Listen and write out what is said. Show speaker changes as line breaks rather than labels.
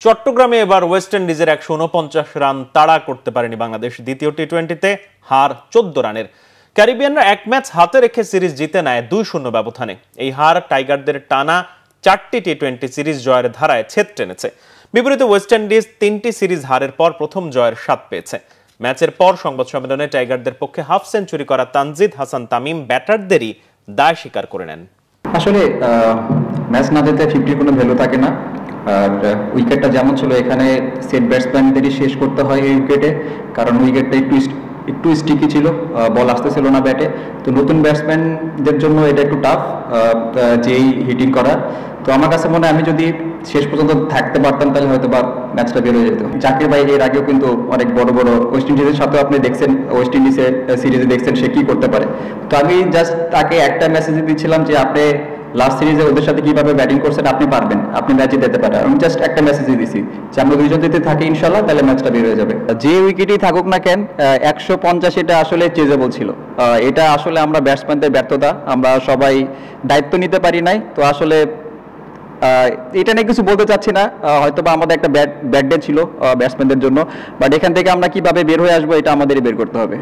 চট্টগ্রামে এবার ওয়েস্ট ইন্ডিজের 149 রান তাড়া করতে পারেনি বাংলাদেশ। দ্বিতীয় টি-20তে হার 14 রানের। ক্যারিবিয়ানরা এক ম্যাচ হাতে রেখে সিরিজ জিতে নেয় 2-0 ব্যবধানে। এই হার টাইগারদের টানা 4টি টি-20 সিরিজ জয়ের ধারায় ছেদ টেনেছে। বিপরীতে ওয়েস্ট ইন্ডিজ 3টি সিরিজ হারের পর প্রথম জয়ের স্বাদ পেয়েছে। ম্যাচের পর সংবাদ সম্মেলনে টাইগারদের পক্ষে হাফ সেঞ্চুরি করা তানজিদ হাসান তামিম ব্যাটারদেরই দায় স্বীকার করে নেন।
আসলে ম্যাচ না জিতে 50 কোনো ভ্যালু থাকে না। আর উইকেটটা যেমন ছিল এখানে সেট ব্যাটসম্যানদেরই শেষ করতে হয় এই উইকেটে, কারণ উইকেটটা একটু স্টিকি ছিল, বল আসতেছিল না ব্যাটে। তো নতুন ব্যাটসম্যানদের জন্য এটা একটু টাফ যেই হিটিং করা। তো আমার কাছে মনে হয় আমি যদি শেষ পর্যন্ত থাকতে পারতাম তাহলে হয়তো বা ম্যাচটা বের হয়ে যেত। জাকির ভাই এর আগেও কিন্তু অনেক বড় বড় ওয়েস্ট ইন্ডিজের সাথেও আপনি দেখছেন, ওয়েস্ট ইন্ডিজের সিরিজে দেখছেন সে কি করতে পারে। তো আমি জাস্ট তাকে একটা মেসেজ দিচ্ছিলাম যে আপনি লাস্ট সিরিজে ওদের সাথে কিভাবে ব্যাটিং করছেন আপনি পারবেন, আপনি ম্যাচে দিতে পারেন। আমি জাস্ট একটা মেসেজই দিছি যে আমরা দুইজন যদি থাকি ইনশাল্লাহ তাহলে ম্যাচটা বের হয়ে যাবে। যে উইকেটই থাকুক না কেন 150 এটা আসলে চেজেবল ছিল। এটা আসলে আমরা ব্যাটসম্যানদের ব্যর্থতা, আমরা সবাই দায়িত্ব নিতে পারি নাই। তো আসলে এটা নিয়ে কিছু বলতে চাচ্ছি না, হয়তোবা আমাদের একটা ব্যাড ডে ছিল ব্যাটসম্যানদের জন্য, বাট এখান থেকে আমরা কিভাবে বের হয়ে আসবো এটা আমাদেরই বের করতে হবে।